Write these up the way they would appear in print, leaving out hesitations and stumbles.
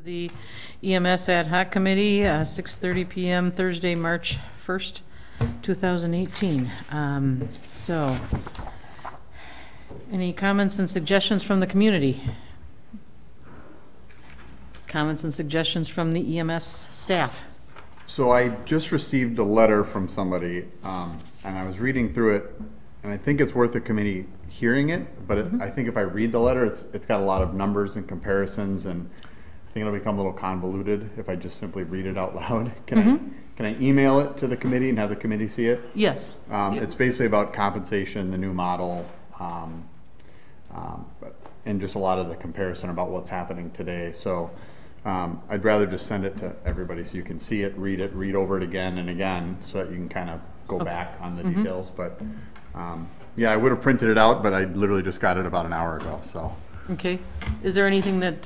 The EMS Ad Hoc Committee, 6:30 p.m. Thursday, March 1st, 2018. So, any comments and suggestions from the community? Comments and suggestions from the EMS staff? So I just received a letter from somebody, and I was reading through it, and I think it's worth the committee hearing it, but I think if I read the letter, it's got a lot of numbers and comparisons, and I think it'll become a little convoluted if I just simply read it out loud. Can I email it to the committee and have the committee see it? Yes. It's basically about compensation, the new model, and just a lot of the comparison about what's happening today. So I'd rather just send it to everybody so you can see it, read over it again and again, so that you can kind of go back on the details. But yeah, I would have printed it out, but I literally just got it about an hour ago. So Okay. Is there anything that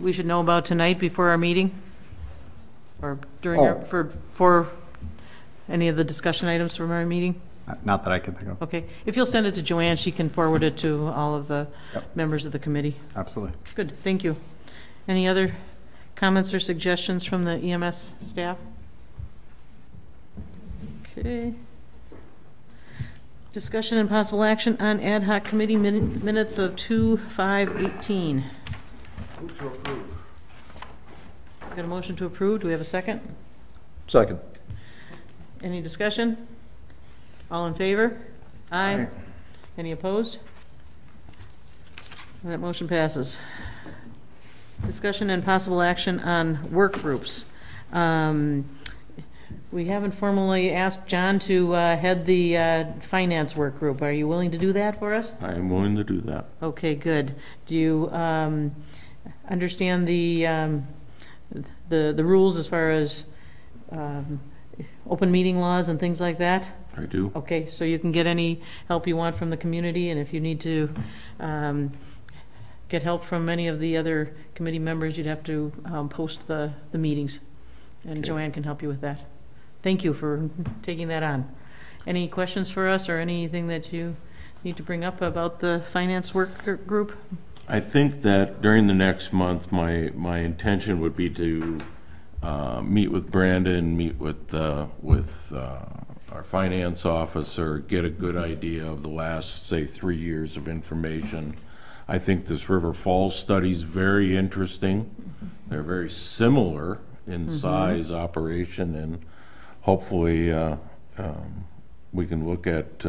we should know about tonight before our meeting? Or during for any of the discussion items from our meeting? Not that I can think of. Okay. If you'll send it to Joanne, she can forward it to all of the members of the committee. Absolutely. Good. Thank you. Any other comments or suggestions from the EMS staff? Okay. Discussion and possible action on ad hoc committee minutes of 2/5/18. Move to approve. Got a motion to approve. Do we have a second? Second. Any discussion? All in favor? Aye. Any opposed? That motion passes. Discussion and possible action on work groups. We haven't formally asked John to head the finance work group. Are you willing to do that for us? I am willing to do that. Okay, good. Do you understand the rules as far as open meeting laws and things like that? I do. Okay, so you can get any help you want from the community, and if you need to get help from any of the other committee members, you'd have to post the meetings, and Okay. Joanne can help you with that. Thank you for taking that on. Any questions for us or anything that you need to bring up about the finance work group? I think that during the next month, my intention would be to meet with Brandon, meet with our finance officer, get a good idea of the last, say, 3 years of information. I think this River Falls study is very interesting. They're very similar in size, operation, and hopefully we can look at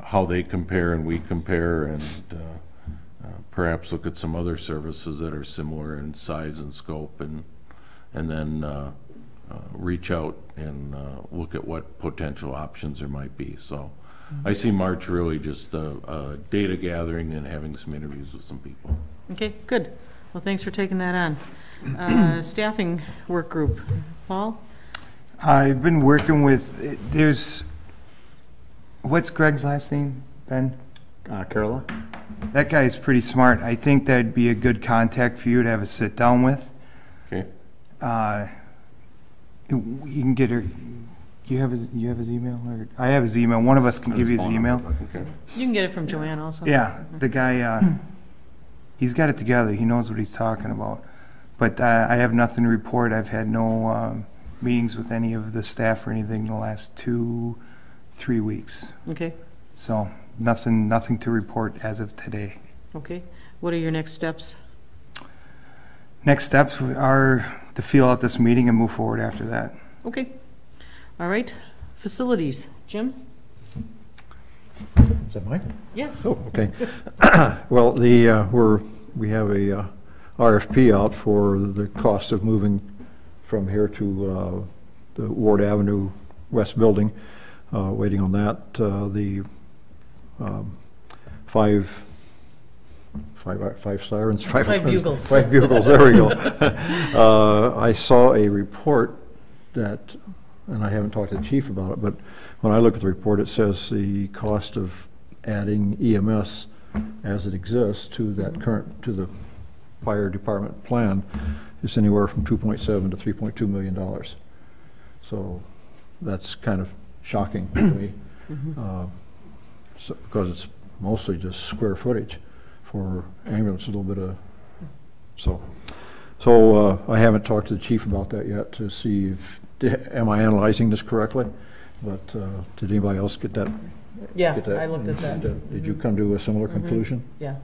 how they compare and we compare, and perhaps look at some other services that are similar in size and scope, and then reach out and look at what potential options there might be. So I see March really just a data gathering and having some interviews with some people. Okay, good. Well, thanks for taking that on. Staffing work group. Paul? I've been working with, what's Greg's last name, Ben? Carola? That guy's pretty smart. I think that'd be a good contact for you to have a sit down with. Okay. You can get her, you have his email? Or I have his email. One of us can give you his email. Okay. You can get it from Joanne also. Yeah, the guy, he's got it together. He knows what he's talking about. But I have nothing to report. I've had no meetings with any of the staff or anything in the last 2-3 weeks. Okay. So nothing to report as of today. Okay. What are your next steps? Next steps are to feel out this meeting and move forward after that. Okay. All right. Facilities. Jim? Is that mine? Yes. Oh, okay. Well, we have a RFP out for the cost of moving from here to the Ward Avenue West Building. Waiting on that. The five sirens. Five bugles. 5 bugles, there we go. I saw a report that, and I haven't talked to the chief about it, but when I look at the report, it says the cost of adding EMS as it exists to that to the fire department plan is anywhere from $2.7 to $3.2 million. So that's kind of shocking to me, because it's mostly just square footage. For ambulance, a little bit of So I haven't talked to the chief about that yet to see if, am I analyzing this correctly? But did anybody else get that? Yeah, Get that? I looked at that. Did you come to a similar conclusion? Yeah.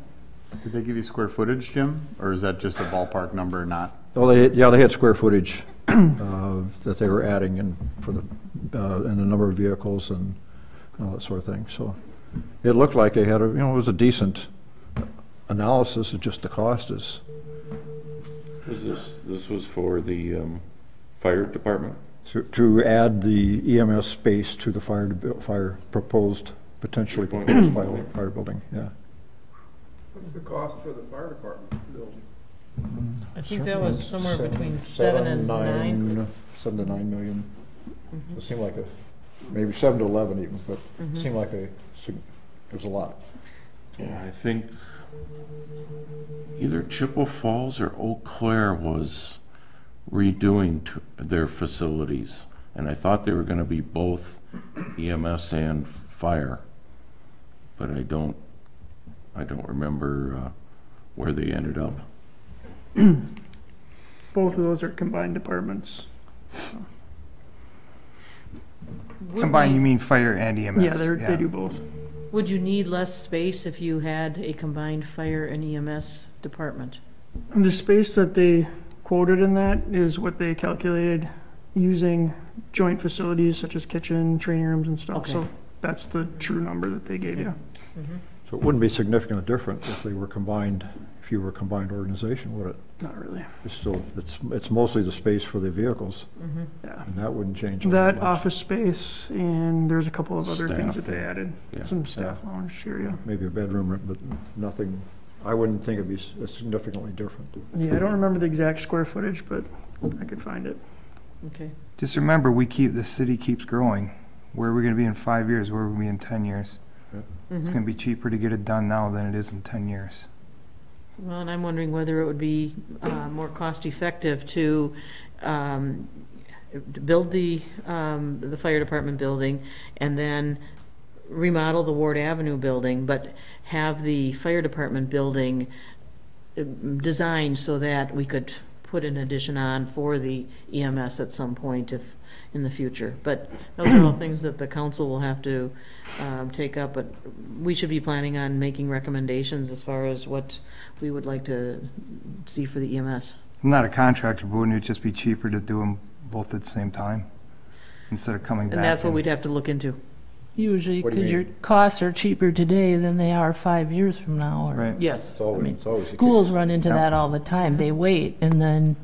Did they give you square footage, Jim? Or is that just a ballpark number, not? Oh, they had square footage that they were adding in for the, and the number of vehicles and all that sort of thing. So it looked like they had a, it was a decent analysis of just the cost is. This was for the fire department? To add the EMS space to the fire proposed, potentially proposed fire building, yeah. What's the cost for the fire department building? I think that was somewhere between 7 and 9. 7 to 9 million. It seemed like maybe 7 to 11 even, but it seemed like it was a lot. Yeah, I think either Chippewa Falls or Eau Claire was redoing their facilities, and I thought they were going to be both EMS and fire, but I don't remember where they ended up. Both of those are combined departments. Combined, you mean fire and EMS? Yeah, they do both. Would you need less space if you had a combined fire and EMS department? The space that they quoted in that is what they calculated using joint facilities such as kitchen, training rooms and stuff. Okay. So that's the true number that they gave you. So it wouldn't be significantly different if they were combined, if you were a combined organization, would it? Not really. It's still, it's mostly the space for the vehicles, Yeah. and that wouldn't change. That much. office space, and there's a couple of other things Staff. that they added. Yeah. Some staff lounge area. Maybe a bedroom, but nothing, I wouldn't think it'd be significantly different. Yeah, I don't remember the exact square footage, but I could find it. Okay. Just remember, the city keeps growing. Where are we going to be in 5 years? Where are we going to be in 10 years? It's going to be cheaper to get it done now than it is in 10 years. Well, and I'm wondering whether it would be more cost-effective to build the fire department building and then remodel the Ward Avenue building, but have the fire department building designed so that we could put an addition on for the EMS at some point if in the future. But those are all things that the council will have to take up, but we should be planning on making recommendations as far as what we would like to see for the EMS. I'm not a contractor, but wouldn't it just be cheaper to do them both at the same time instead of coming back? And that's what we'd have to look into. Usually, What do you because your mean? costs are cheaper today than they are 5 years from now. Or, Right. Yes. It's always, I mean, it's always the schools case. run into that all the time. They wait, and then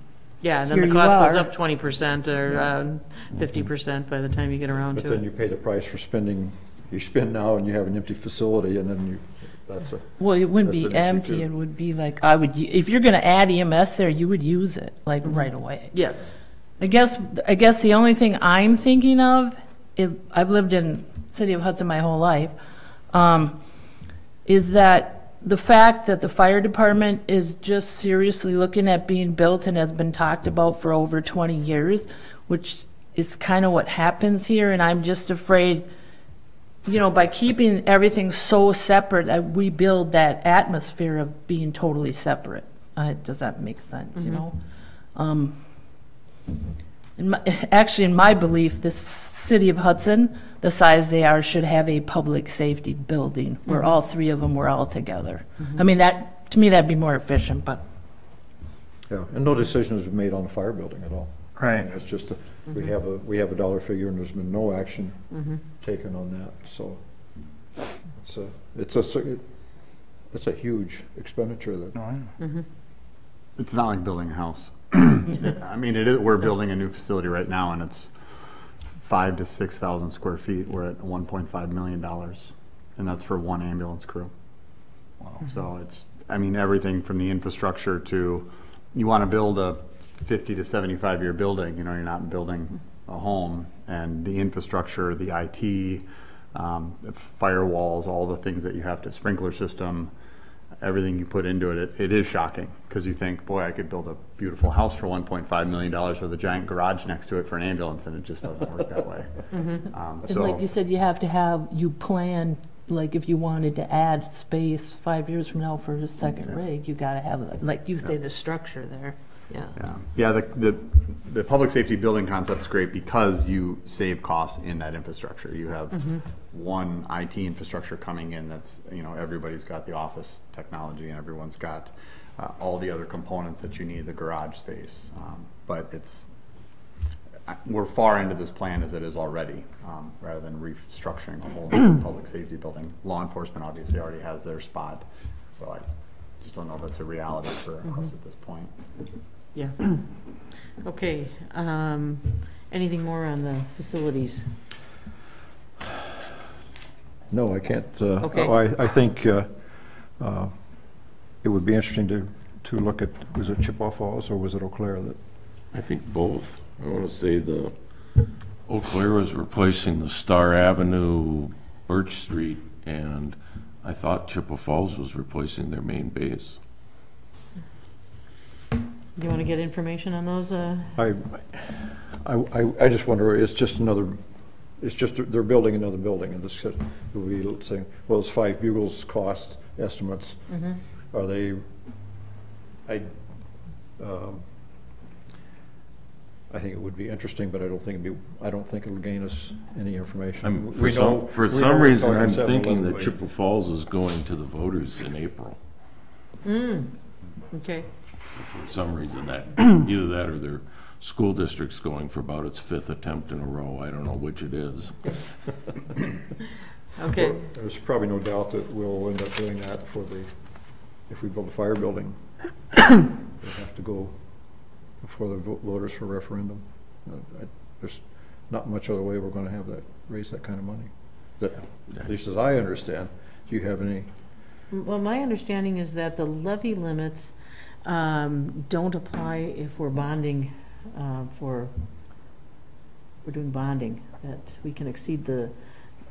Yeah, and then Here the you cost goes are. up 20% or 50% by the time you get around But to then it. you pay the price for spending, you spend now and you have an empty facility, and then that's a, well, it wouldn't That's be an issue, empty. too. It would be like if you're going to add EMS there, you would use it like right away. Yes. I guess the only thing I'm thinking of, I've lived in City of Hudson my whole life, is that the fact that the fire department is just seriously looking at being built and has been talked about for over 20 years, which is kind of what happens here. And I'm just afraid, by keeping everything so separate, we build that atmosphere of being totally separate. Does that make sense, in my belief, this City of Hudson, the size they are, should have a public safety building where all three of them were all together. I mean, to me, that'd be more efficient, but yeah, and no decision has been made on the fire building at all. Right. I mean, it's just, we have a dollar figure and there's been no action taken on that, so it's a huge expenditure that. No, I know. It's not like building a house. I mean, we're building a new facility right now, and it's 5,000 to 6,000 square feet. We're at $1.5 million, and that's for one ambulance crew. Wow. So it's, everything from the infrastructure to, you want to build a 50 to 75 year building, you're not building a home, and the infrastructure, the IT, the firewalls, all the things that you have to, sprinkler system, everything you put into it, it is shocking because you think, boy, I could build a beautiful house for $1.5 million with a giant garage next to it for an ambulance, and it just doesn't work that way. and like you said, you have to you plan like if you wanted to add space 5 years from now for a second rig, you gotta have, like you say, the structure there. Yeah. Yeah, the public safety building concept's great because you save costs in that infrastructure. You have one IT infrastructure coming in that's, everybody's got the office technology and everyone's got all the other components that you need, the garage space. But we're far into this plan as it is already, rather than restructuring a whole public safety building. Law enforcement obviously already has their spot, so I just don't know if it's a reality for us at this point. Yeah. Okay. Anything more on the facilities? No, I can't. Okay. I think it would be interesting to look at, was it Chippewa Falls or was it Eau Claire that? I think both. I want to say the Eau Claire was replacing the Star Avenue, Birch Street, and I thought Chippewa Falls was replacing their main base. Do you want to get information on those? I just wonder, it's just they're building another building, and this will be, let's say, well, it's 5 Bugles cost estimates. Are they, I think it would be interesting, but I don't think it'll gain us any information. For some reason, I'm thinking that Chippewa Falls is going to the voters in April. Okay. For some reason, that either that or their school district's going for about its 5th attempt in a row. I don't know which it is. Okay. There's probably no doubt that we'll end up doing that if we build a fire building. We'll have to go before the voters for referendum. There's not much other way we're going to raise that kind of money. At least as I understand. Do you have any? Well, my understanding is that the levy limits don't apply if we're bonding we're doing bonding, that we can exceed the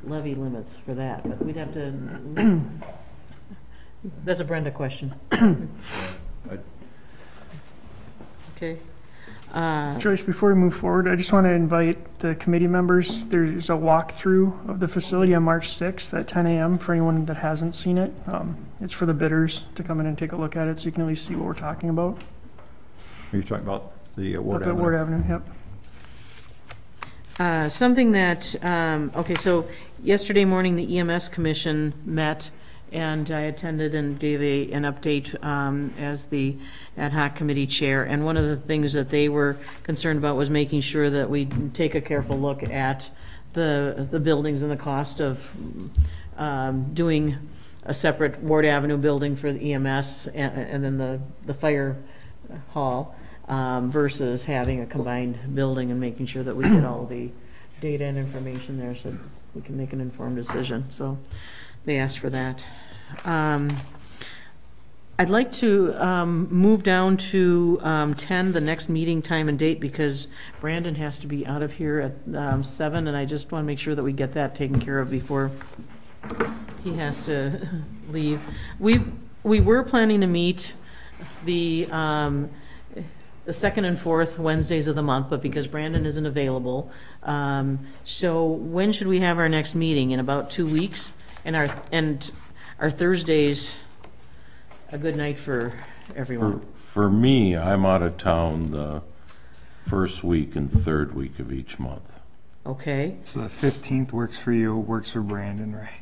levy limits for that, but we'd have to, that's a Brenda question. Okay. Joyce, before we move forward, I just want to invite the committee members. There's a walkthrough of the facility on March 6th at 10 a.m. for anyone that hasn't seen it. It's for the bidders to come in and take a look at it so you can at least see what we're talking about. Are you talking about the Ward Up Avenue? at Ward Avenue, yep. Something that, okay, so yesterday morning, the EMS Commission met, and I attended and gave an update as the ad hoc committee chair. And one of the things that they were concerned about was making sure that we take a careful look at the buildings and the cost of doing a separate Ward Avenue building for the EMS and then the fire hall versus having a combined building and making sure that we get all the data and information there so we can make an informed decision. So they asked for that. I'd like to move down to 10, the next meeting time and date, because Brandon has to be out of here at 7, and I just want to make sure that we get that taken care of before he has to leave. We were planning to meet the second and fourth Wednesdays of the month, but because Brandon isn't available, so when should we have our next meeting? In about 2 weeks? And our Thursdays a good night for everyone? For me, I'm out of town the first week and third week of each month. Okay. So the 15th works for you, works for Brandon, right?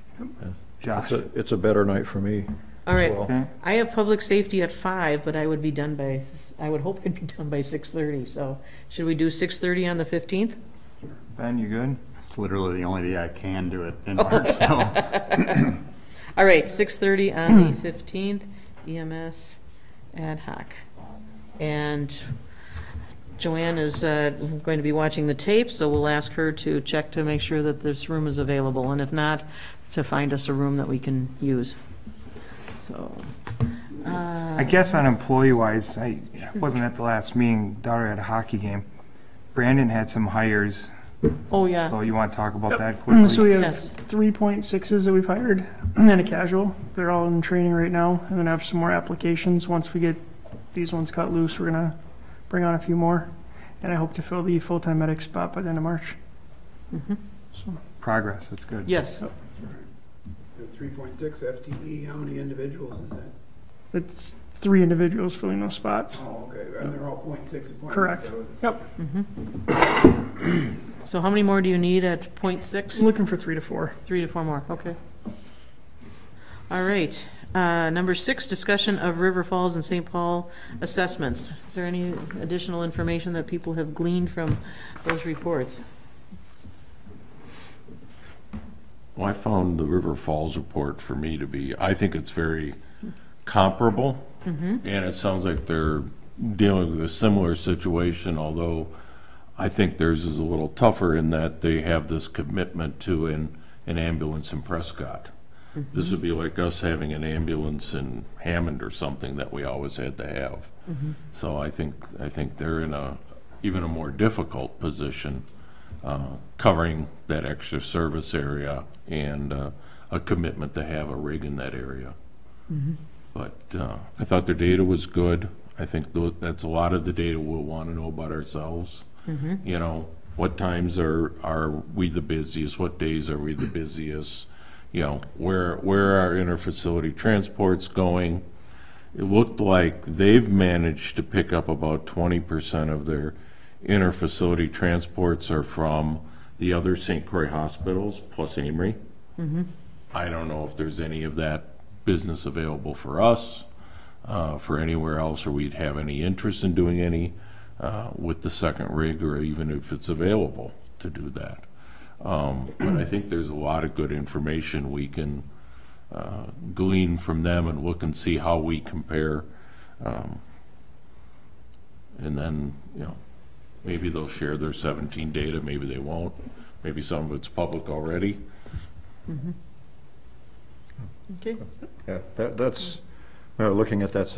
Josh? It's a better night for me. All right. Well. Okay. I have public safety at 5, but I would hope it'd be done by 6:30. So should we do 6:30 on the 15th? Ben, you good? It's literally the only day I can do it in March, so. All right, 6:30 on the 15th, EMS ad hoc. And Joanne is going to be watching the tape, so we'll ask her to check to make sure that this room is available, and if not, to find us a room that we can use. So, I guess on employee-wise, I wasn't at the last meeting. Daughter had a hockey game. Brandon had some hires. oh yeah, So you want to talk about that quickly? So we have Yes. 3.6s that we've hired and then a casual. They're all in training right now. And then I have some more applications. Once we get these ones cut loose, we're going to bring on a few more. And I hope to fill the full-time medic spot by the end of March. So. Progress, that's good. yes. The 3.6 FTE, how many individuals is that? It's 3 individuals filling those spots. Oh, okay, and they're all 0.6 appointments. Correct. so- Yep. So how many more do you need at .6? I'm looking for 3 to 4. 3 to 4 more, okay. All right. Number 6, discussion of River Falls and St. Paul assessments. Is there any additional information that people have gleaned from those reports? Well, I found the River Falls report for me to be, I think it's very comparable. And it sounds like they're dealing with a similar situation, although I think theirs is a little tougher in that they have this commitment to an ambulance in Prescott. This would be like us having an ambulance in Hammond or something that we always had to have. So I think they're in even a more difficult position, covering that extra service area and a commitment to have a rig in that area. But I thought their data was good. I think that's a lot of the data we'll want to know about ourselves. You know, what times are we the busiest? What days are we the busiest? You know, where are interfacility transports going? It looked like they've managed to pick up about 20% of their interfacility transports are from the other St. Croix hospitals plus Amory. I don't know if there's any of that business available for us, for anywhere else, or we'd have any interest in doing any with the second rig, or even if it's available to do that. But I think there's a lot of good information we can glean from them and look and see how we compare. And then, you know, maybe they'll share their 17 data, maybe they won't. Maybe some of it's public already. Okay. Yeah, that's, looking at that,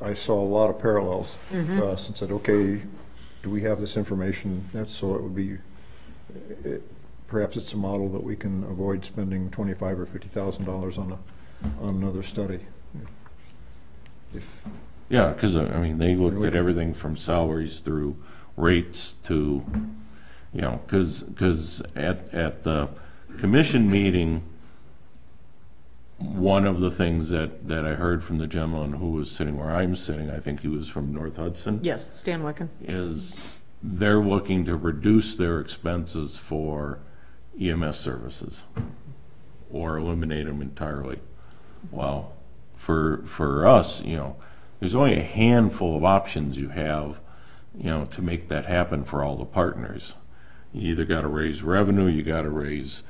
I saw a lot of parallels. And said, okay, do we have this information? That's so it would be, perhaps it's a model that we can avoid spending $25,000 or $50,000 on another study. Yeah, because I mean, they looked at everything from salaries through rates to, you know, because at the commission meeting, one of the things that I heard from the gentleman who was sitting where I'm sitting, I think he was from North Hudson. Yes, Stan Wecken. Is they're looking to reduce their expenses for EMS services or eliminate them entirely. Well, for us, you know, there's only a handful of options you have, you know, to make that happen for all the partners. You either got to raise revenue, you got to raise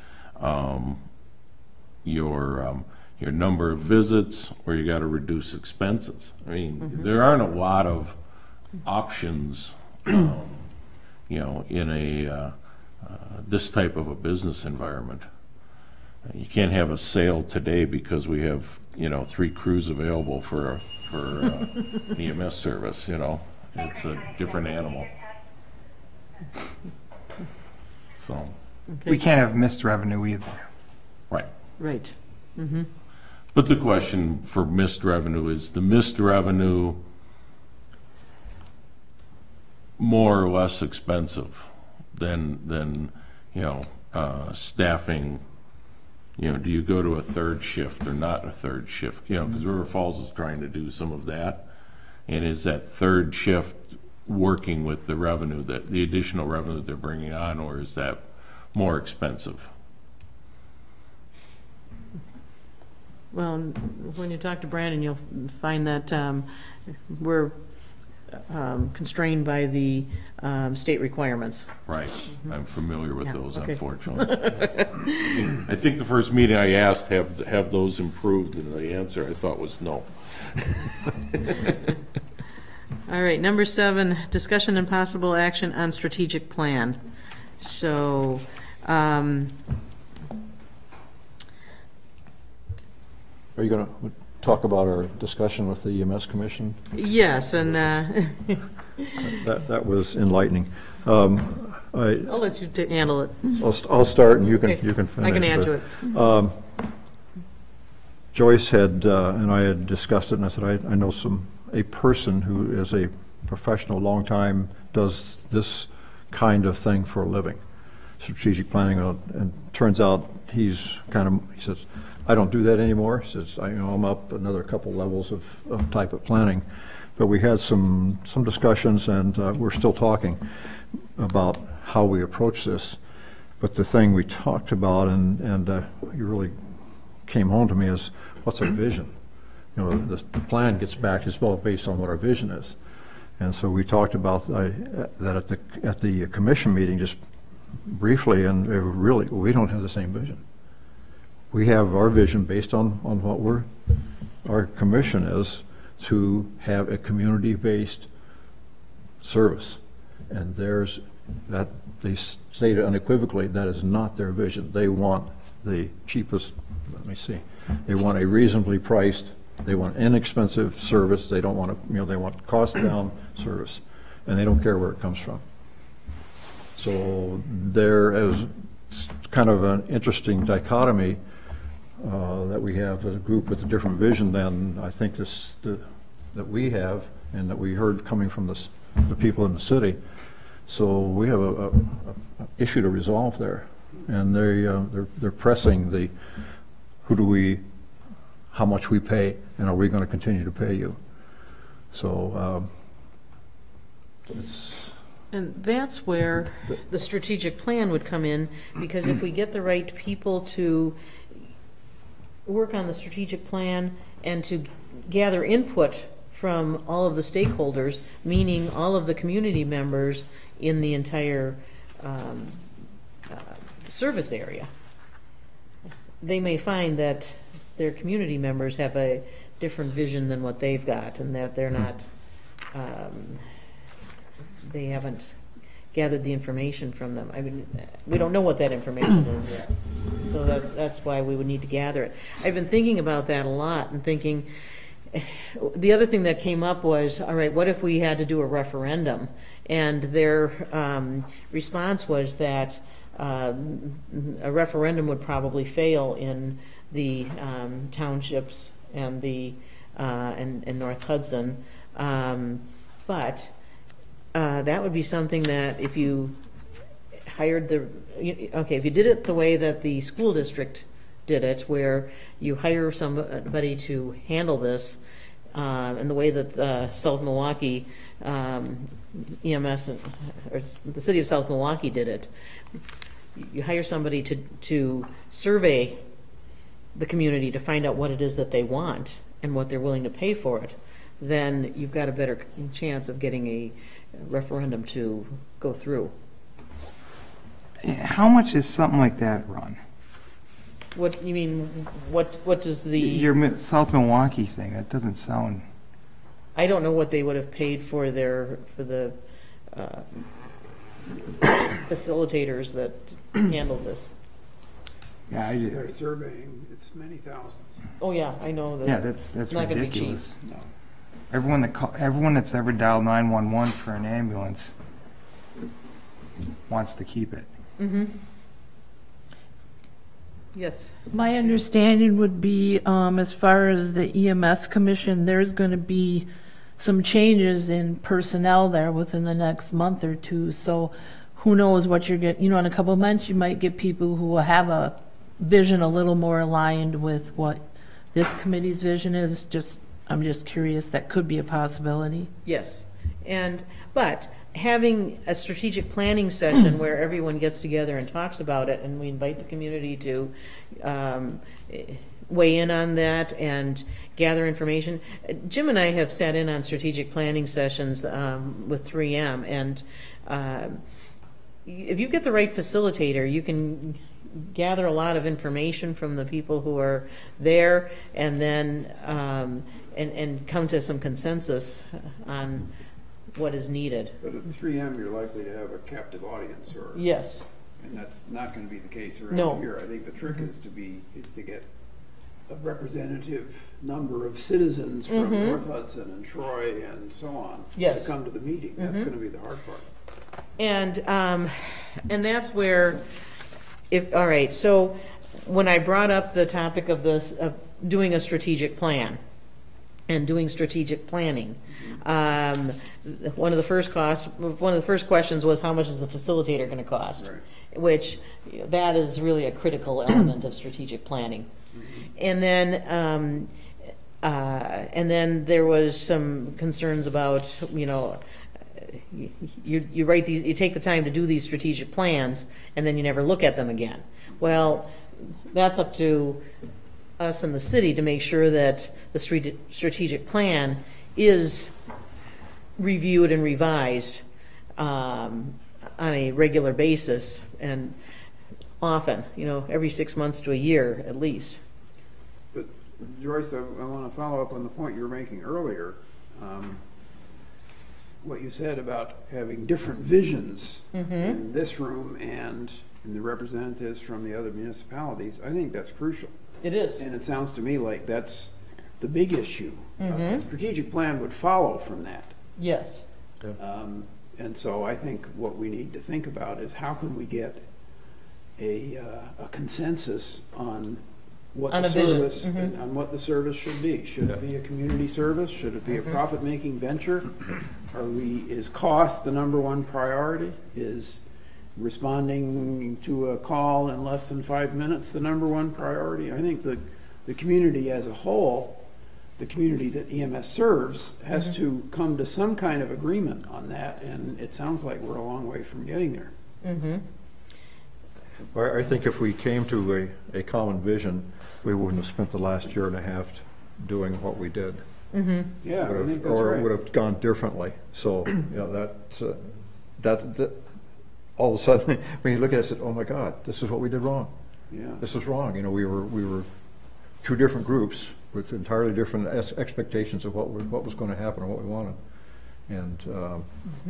your number of visits, or you got to reduce expenses. I mean, there aren't a lot of options, you know, in a this type of a business environment. You can't have a sale today because we have, you know, 3 crews available for an EMS service. You know, it's a different animal. So, Okay. We can't have missed revenue either. right. Right. But the question for missed revenue is the missed revenue more or less expensive than you know, staffing. You know, do you go to a third shift or not a third shift? You know, because River Falls is trying to do some of that. And is that third shift working with the revenue, that the additional revenue that they're bringing on, or is that more expensive? Well, when you talk to Brandon, you'll find that we're constrained by the state requirements. Right. I'm familiar with Yeah, those, okay. unfortunately. I think the first meeting I asked, have those improved, and the answer I thought was no. All right, number 7, discussion and possible action on strategic plan. So, Are you going to talk about our discussion with the EMS Commission? yes, and That was enlightening. I'll I'll let you handle it. start and you can Okay. finish. I can add to it. Joyce had and I had discussed it, and I said I know a person who is a professional, long time, does this kind of thing for a living, strategic planning, and turns out he's he says, I don't do that anymore. He says, I'm up another couple levels of type of planning. But we had some discussions, and we're still talking about how we approach this. But the thing we talked about, and you really came home to me, is what's our vision? The plan gets back as well based on what our vision is. And so we talked about that at the commission meeting just briefly, and really we don't have the same vision. We have our vision based on what our commission is, to have a community-based service. And they stated unequivocally that is not their vision. They want the cheapest, they want a reasonably priced, they want inexpensive service. They don't want they want cost down service, and they don't care where it comes from. So there is kind of an interesting dichotomy that we have as a group with a different vision than I think that we have, and that we heard coming from the people in the city. So we have a issue to resolve there, and they're pressing how much we pay, and are we going to continue to pay you? So And that's where the strategic plan would come in, because if we get the right people to work on the strategic plan and to gather input from all of the stakeholders, meaning all of the community members in the entire service area, they may find that their community members have a different vision than what they've got, and that they're not, they haven't gathered the information from them. I mean, we don't know what that information is yet. So that's why we would need to gather it. I've been thinking about that a lot and thinking, the other thing that came up was, all right, what if we had to do a referendum? And their response was that a referendum would probably fail in the townships and the and North Hudson, but that would be something that if you hired if you did it the way that the school district did it, where you hire somebody to handle this, and the way that South Milwaukee EMS, or the city of South Milwaukee did it, you hire somebody to survey the community to find out what it is that they want and what they're willing to pay for it, then you've got a better chance of getting a referendum to go through. How much is something like that run? What you mean? What does the Your South Milwaukee thing? That doesn't sound. I don't know what they would have paid for the facilitators that handled this. Yeah, I They're did. surveying, it's many thousands. Oh yeah, I know that. Yeah, that's not gonna be cheap. ridiculous. Everyone that's ever dialed 911 for an ambulance wants to keep it. Mm-hmm. Yes. My understanding would be, as far as the EMS commission, there's going to be some changes in personnel there within the next month or two. So who knows what you're getting, in a couple of months, you might get people who will have a vision a little more aligned with what this committee's vision is. I'm just curious, that could be a possibility. Yes. But having a strategic planning session where everyone gets together and talks about it, and we invite the community to weigh in on that and gather information. Jim and I have sat in on strategic planning sessions with 3M, and if you get the right facilitator, you can gather a lot of information from the people who are there, and then and come to some consensus on what is needed. But at 3M, you're likely to have a captive audience, or Yes. and that's not going to be the case around No. here. I think the trick is to get a representative number of citizens from North Hudson and Troy and so on Yes. to come to the meeting. That's going to be the hard part. And that's where, all right, so when I brought up the topic of doing a strategic plan, and doing strategic planning. One of the first questions was, how much is the facilitator going to cost? Right. Which, that is really a critical element of strategic planning. And then there was some concerns about, you write these, you take the time to do these strategic plans, and then you never look at them again. Well, that's up to us in the city to make sure that the strategic plan is reviewed and revised on a regular basis, and often, every 6 months to a year at least. But Joyce, I want to follow up on the point you were making earlier. What you said about having different visions in this room and in the representatives from the other municipalities, I think that's crucial. It is. And it sounds to me like that's the big issue. A strategic plan would follow from that. Yes. And so I think what we need to think about is how can we get a consensus on what On the a vision. service on what the service should be. Should it be a community service? Should it be a profit-making venture? Is cost the number one priority? Is responding to a call in less than 5 minutes the number one priority? I think the community as a whole, the community that EMS serves, has to come to some kind of agreement on that, and it sounds like we're a long way from getting there. Well, I think if we came to a common vision, we wouldn't have spent the last year and a half doing what we did. Yeah, I think that's Or right. it would have gone differently. So, that all of a sudden, when you look at it and say, oh my God, this is what we did wrong. Yeah. This is wrong. We were two different groups with entirely different expectations of what was going to happen and what we wanted. And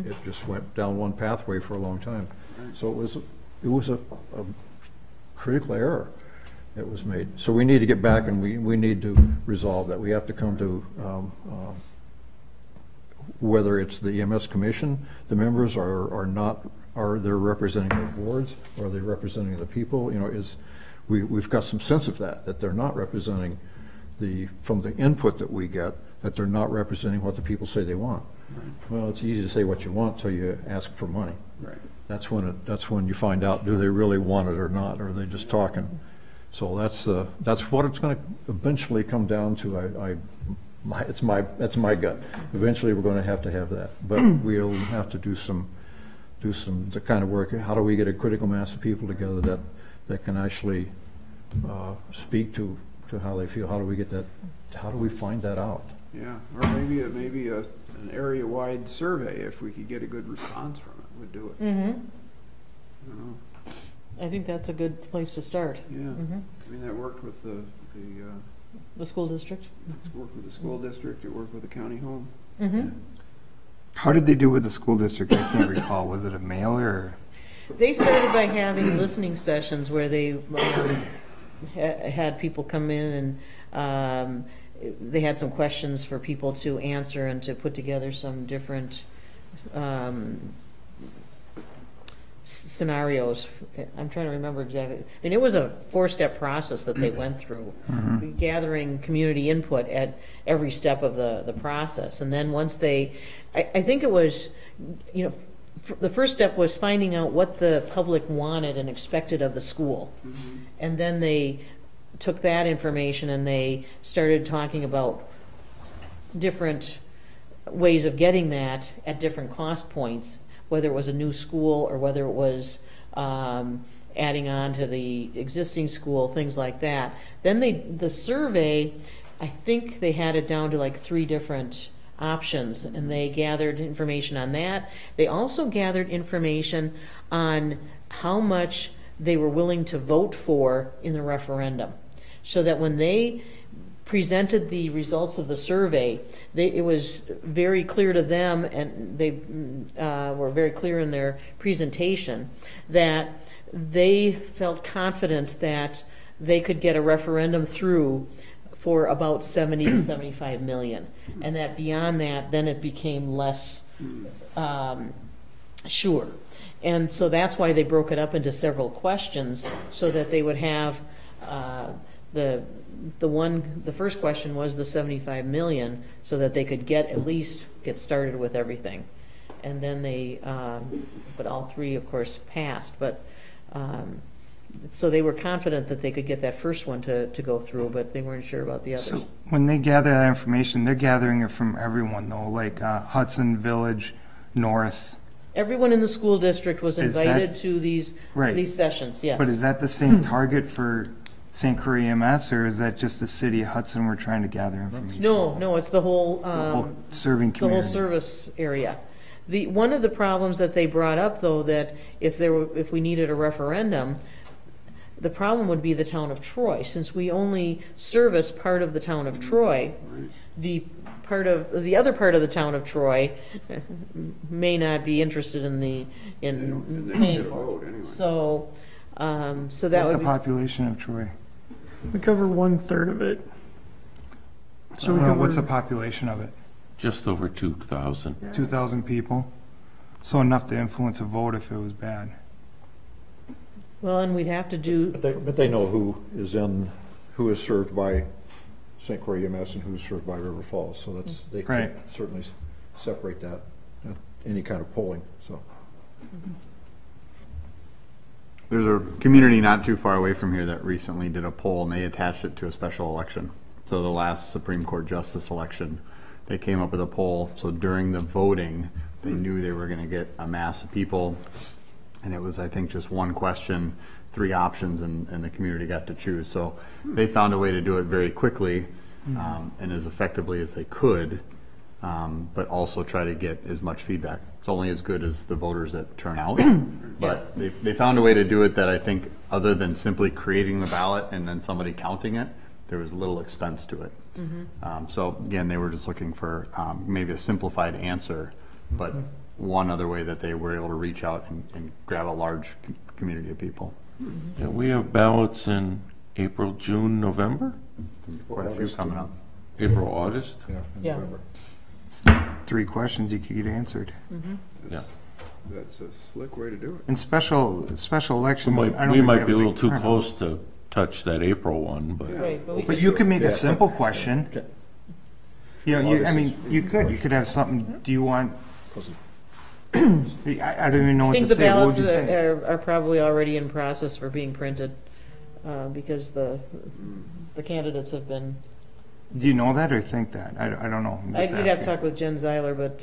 it just went down one pathway for a long time. So it was a critical error that was made. So we need to get back, and we need to resolve that. We have to come to, whether it's the EMS commission, the members are they representing the boards, or are they representing the people? We've got some sense of that they're not representing from the input that we get, that they're not representing what the people say they want. Right. Well, it's easy to say what you want until you ask for money. Right. That's when you find out, do they really want it or not, or are they just talking? So that's what it's going to eventually come down to. That's my gut. Eventually, we're going to have that, but we'll have to do the kind of work. How do we get a critical mass of people together that can actually speak to how they feel? How do we get that? How do we find that out? Yeah, or maybe an area-wide survey, if we could get a good response from it, would do it. I think that's a good place to start. Yeah, I mean, that worked with the school district. It's worked with the school district. It worked with the county home. How did they do with the school district? I can't recall. Was it a mailer? Or? They started by having listening sessions where they had people come in, and they had some questions for people to answer and to put together some different scenarios. I'm trying to remember exactly. I mean, it was a 4-step process that they went through, gathering community input at every step of the process. And then once I think it was, the first step was finding out what the public wanted and expected of the school. And then they took that information and they started talking about different ways of getting that at different cost points, whether it was a new school or whether it was adding on to the existing school, things like that. Then the survey, I think they had it down to like 3 different options, and they gathered information on that. They also gathered information on how much they were willing to vote for in the referendum, so that when they presented the results of the survey, it was very clear to them, and they were very clear in their presentation, that they felt confident that they could get a referendum through for about 70 to 75 million, and that beyond that, then it became less sure. And so that's why they broke it up into several questions, so that they would have the first question was the 75 million, so that they could at least get started with everything. And then but all three, of course, passed, but, so they were confident that they could get that first one to go through, but they weren't sure about the others. So when they gather that information, they're gathering it from everyone though, like Hudson Village, North. Everyone in the school district was Is invited that- to these Right. sessions, yes. But is that the same target for St. Croix EMS, or is that just the city of Hudson we're trying to gather information? No, it's the whole, Well, serving the whole community. service area. One of the problems that they brought up, though, that if we needed a referendum, the problem would be the town of Troy, since we only service part of the town of Troy. The other part of the town of Troy may not be interested in paying for it. So that What's would the be. population of Troy? We cover 1/3 of it. So we What's the cover, population of it? Just over 2,000. 2,000 people? So enough to influence a vote if it was bad. Well, and we'd have to do, But they know who is served by St. Croix EMS and who's served by River Falls, so they can Right. certainly separate that, any kind of polling, so. There's a community not too far away from here that recently did a poll, and they attached it to a special election. So the last Supreme Court justice election, they came up with a poll. So during the voting, they knew they were going to get a mass of people, and it was, I think, just one question, 3 options, and the community got to choose. So they found a way to do it very quickly and as effectively as they could, but also try to get as much feedback. It's only as good as the voters that turn out. But they found a way to do it that I think, other than simply creating the ballot and then somebody counting it, there was little expense to it. So again, they were just looking for maybe a simplified answer, but one other way that they were able to reach out and grab a large community of people. Yeah, we have ballots in April, June, November? Quite a few coming up. April, August? Yeah. It's 3 questions you could get answered. Yeah. That's a slick way to do it. In special elections, I don't We think might they be a have little big too turnout. close to touch that April one, but right, but we But could, you could make a simple question. You know, you could have something, do you want, I don't even know I what to think the say. What ballots would you say? are probably already in process for being printed, because the candidates have been, Do you know that or think that? I don't know. I'm I'd just have to asking. talk with Jen Zeiler, but,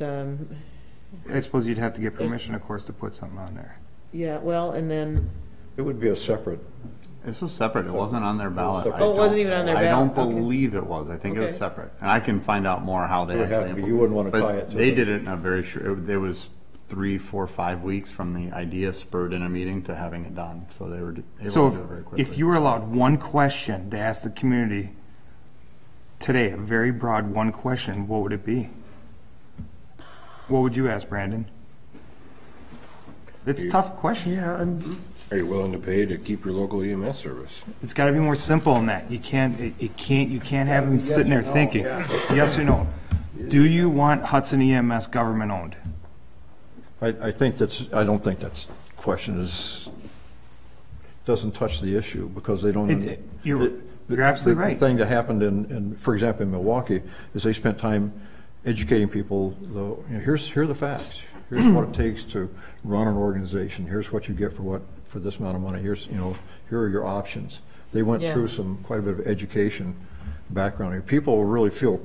I suppose you'd have to get permission, of course, to put something on there. yeah, well, and then, It would be a separate, This was separate. It wasn't on their ballot. separate. I Oh, it wasn't don't- even on their I don't ballot. Okay. believe it was. I think it was Okay. separate. And I can find out more how they It would have actually. to be. You wouldn't want to but tie it to They the- did it in a very short, it was 3, 4, 5 weeks from the idea spurred in a meeting to having it done. So they were able So to do it very quickly. if you were allowed one question to ask the community today, a very broad one question, what would it be? What would you ask, Brandon? It's a tough question. yeah, Are you willing to pay to keep your local EMS service? It's got to be more simple than that. You can't have them sitting there thinking, yes or no. Do you want Hudson EMS government owned? I don't think that's question doesn't touch the issue because they don't. You're absolutely right. The thing that happened for example, in Milwaukee is they spent time educating people, here are the facts. Here's what it takes to run an organization. Here's what you get for this amount of money. Here are your options. They went Yeah. through quite a bit of education background here. People really feel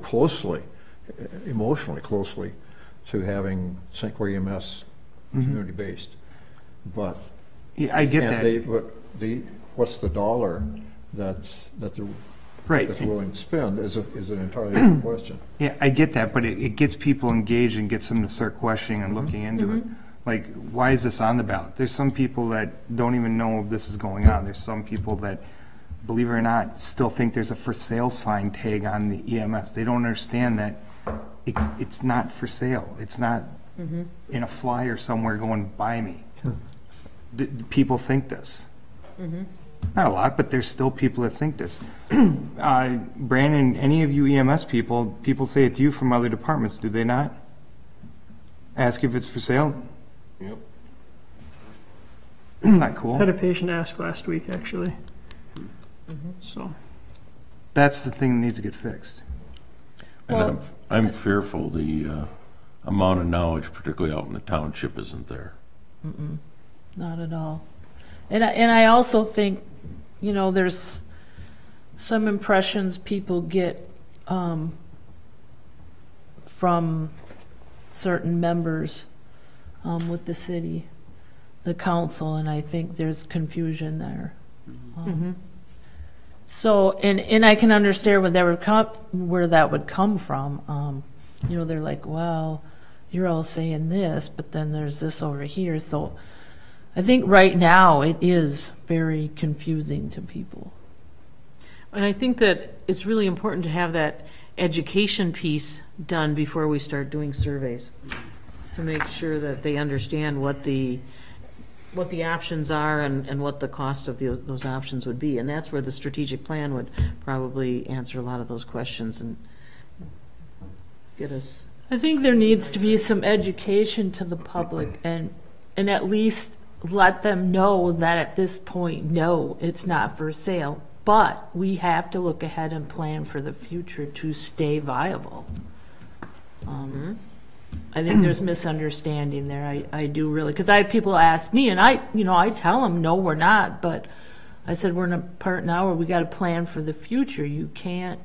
emotionally closely to having St. Croix EMS community based. But Yeah, I get that. what's the dollar that they're Right. that's willing to spend is an entirely different question. Yeah, I get that, but it gets people engaged and gets them to start questioning and looking into it. Like, why is this on the ballot? There's some people that don't even know this is going on. There's some people that, believe it or not, still think there's a for sale sign tag on the EMS. They don't understand that it's not for sale. It's not in a flyer somewhere going, buy me. People think this. Not a lot, but there's still people that think this. Brandon, any of you EMS people say it to you from other departments, do they not? Ask if it's for sale? Yep. Isn't that cool? had a patient ask last week, actually. So, That's the thing that needs to get fixed. And Well- I'm fearful the amount of knowledge, particularly out in the township, isn't there. Not at all. And I also think, you know, there's some impressions people get from certain members with the city, the council, and I think there's confusion there. So, and I can understand where that would come from. You know, they're like, well, you're all saying this, but then there's this over here. So I think right now it is very confusing to people. And I think that it's really important to have that education piece done before we start doing surveys, to make sure that they understand what the options are and what the cost of those options would be. And that's where the strategic plan would probably answer a lot of those questions and get us. I think there needs to be some education to the public and at least let them know that at this point, no, it's not for sale. But we have to look ahead and plan for the future to stay viable. I think there's misunderstanding there. I do really, because I have people ask me, and I tell them, no, we're not. But I said, we're in a part now where we got to plan for the future. You can't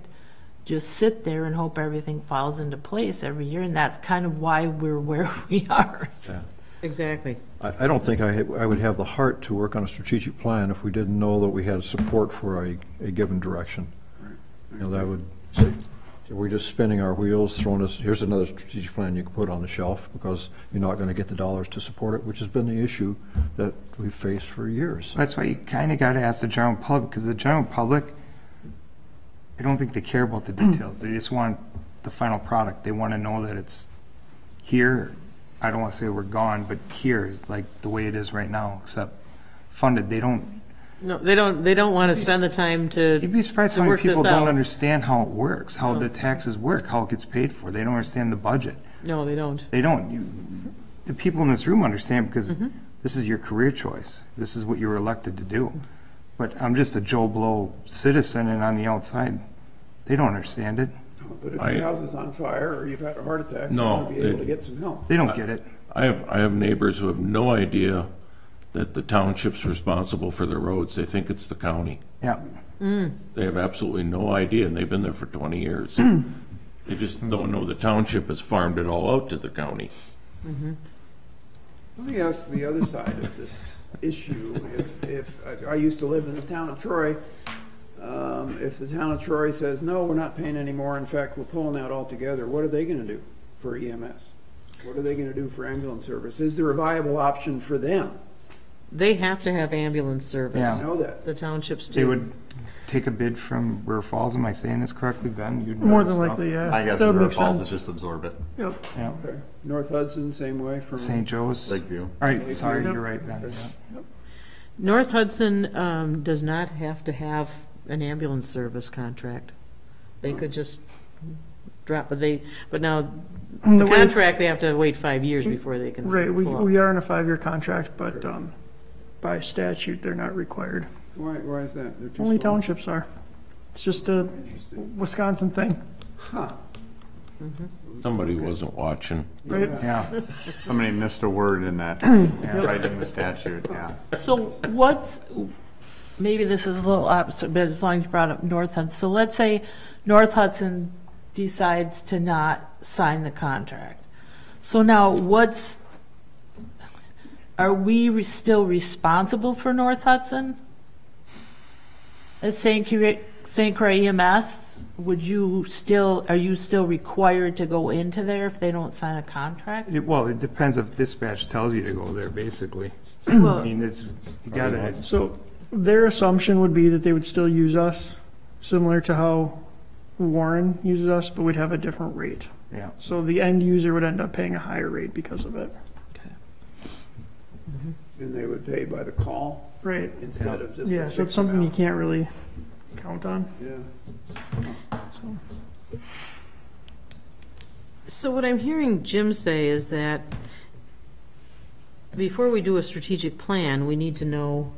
just sit there and hope everything falls into place every year, and that's kind of why we're where we are. Yeah. Exactly. I don't think I would have the heart to work on a strategic plan if we didn't know that we had support for a given direction. You know, that would say, we're just spinning our wheels, throwing us, here's another strategic plan you can put on the shelf because you're not going to get the dollars to support it, which has been the issue that we've faced for years. That's why you kind of got to ask the general public, because the general public, I don't think they care about the details. They just want the final product. They want to know that it's here. I don't want to say we're gone, but here is like the way it is right now, except funded. They don't. No, they don't want to spend the time to. You'd be surprised to how many work this people don't out. understand how it works, how No. the taxes work, how it gets paid for. They don't understand the budget. No, they don't. They don't. The people in this room understand because this is your career choice. This is what you were elected to do. But I'm just a Joe Blow citizen, and on the outside, they don't understand it. But if your house is on fire or you've had a heart attack, No, you want to be able they- to get some help. They don't get it. I have neighbors who have no idea that the township's responsible for their roads. They think it's the county. Yeah. They have absolutely no idea, and they've been there for 20 years. They just don't know the township has farmed it all out to the county. Let me ask the other side of this issue. If I used to live in the town of Troy, if the town of Troy says, no, we're not paying anymore, in fact, we're pulling out altogether, what are they going to do for EMS? What are they going to do for ambulance service? Is there a viable option for them? They have to have ambulance service. Yeah. I know that. The townships do. They would take a bid from River Falls. Am I saying this correctly, Ben? You'd know More this than stuff. likely, yeah. I guess That would River make Falls sense. would just absorb it. Yep. Yeah. Okay. North Hudson, same way from. St. Joe's. Lakeview. All right, sorry, Yep. you're right, Ben. Okay. Yeah. North Hudson does not have to have an ambulance service contract. They could just drop, but now, the The way- contract, they have to wait 5 years before they can. Right, pull out. we are in a 5-year contract, but by statute, they're not required. Why is that? They're too Only small? townships are. It's just a Wisconsin thing, Huh. Somebody wasn't watching. right? Yeah. Somebody missed a word in that, Yeah. right in the statute, yeah. So maybe this is a little opposite, but as long as you brought up North Hudson. So let's say North Hudson decides to not sign the contract. So now are we still responsible for North Hudson? As St. Croix EMS, are you still required to go into there if they don't sign a contract? Well, it depends if dispatch tells you to go there, basically. I Well, mean, you got it. So their assumption would be that they would still use us, similar to how Warren uses us, but we'd have a different rate. Yeah. So the end user would end up paying a higher rate because of it. And they would pay by the call Right. instead of just. a Yeah, so fixed it's something you amount. can't really count on. Yeah. So what I'm hearing Jim say is that before we do a strategic plan, we need to know,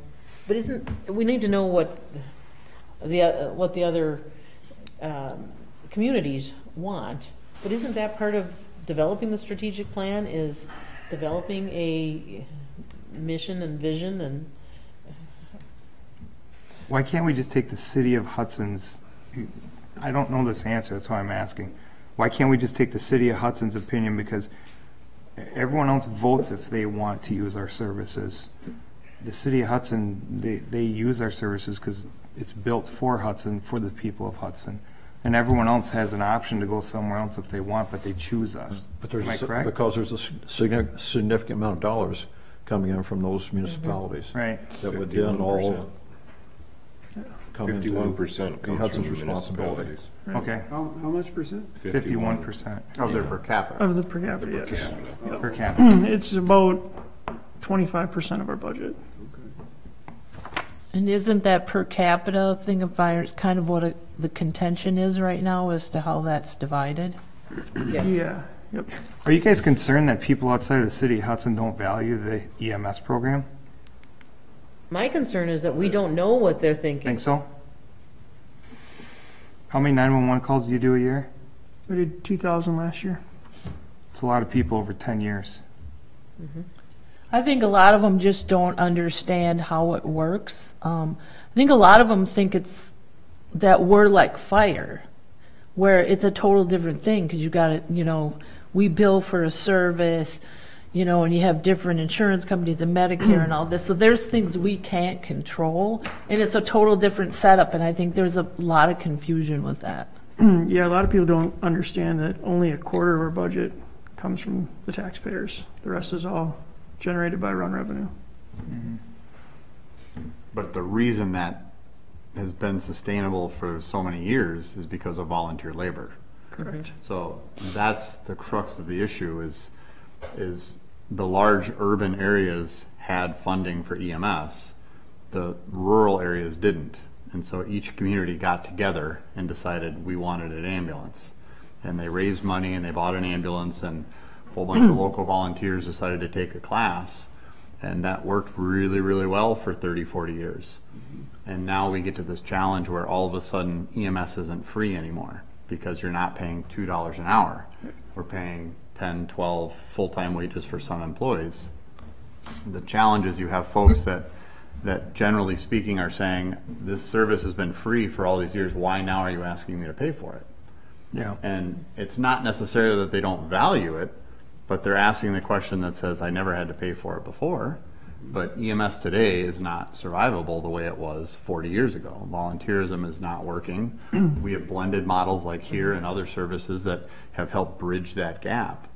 we need to know what the other communities want. But isn't that part of developing the strategic plan, is developing a mission and vision? And Why can't we just take the city of Hudson's, I don't know this answer, that's why I'm asking. Why can't we just take the city of Hudson's opinion, because everyone else votes if they want to use our services. The city of Hudson, they use our services because it's built for Hudson, for the people of Hudson. And everyone else has an option to go somewhere else if they want, but they choose us. But Am I correct? because there's a significant amount of dollars coming in from those municipalities. Right. That would then all come into 51% comes Hudson's from responsibility. municipalities. Okay, How much percent? 51% Of their per capita. Of the per capita, Per yes. capita. per capita. It's about 25% of our budget. And isn't that per capita thing of fire kind of what the contention is right now as to how that's divided? yes. Yeah, yep. Are you guys concerned that people outside of the city of Hudson don't value the EMS program? My concern is that we don't know what they're thinking. Think so? How many 911 calls do you do a year? We did 2,000 last year. It's a lot of people over 10 years. I think a lot of them just don't understand how it works. I think a lot of them think it's that we're like fire, where it's a total different thing because you got to, we bill for a service, and you have different insurance companies and Medicare and all this. So there's things we can't control, and it's a total different setup. And I think there's a lot of confusion with that. Yeah, a lot of people don't understand that only a quarter of our budget comes from the taxpayers. The rest is all generated by run revenue. But the reason that has been sustainable for so many years is because of volunteer labor. Correct. So that's the crux of the issue is the large urban areas had funding for EMS, the rural areas didn't. And so each community got together and decided we wanted an ambulance. And they raised money and they bought an ambulance, and a whole bunch of local volunteers decided to take a class. And that worked really, really well for 30, 40 years. And now we get to this challenge where all of a sudden EMS isn't free anymore because you're not paying $2 an hour. We're paying 10, 12 full-time wages for some employees. The challenge is you have folks that generally speaking are saying, this service has been free for all these years, why now are you asking me to pay for it? Yeah. And it's not necessarily that they don't value it, but they're asking the question that says, I never had to pay for it before. But EMS today is not survivable the way it was 40 years ago. Volunteerism is not working. We have blended models like here and other services that have helped bridge that gap.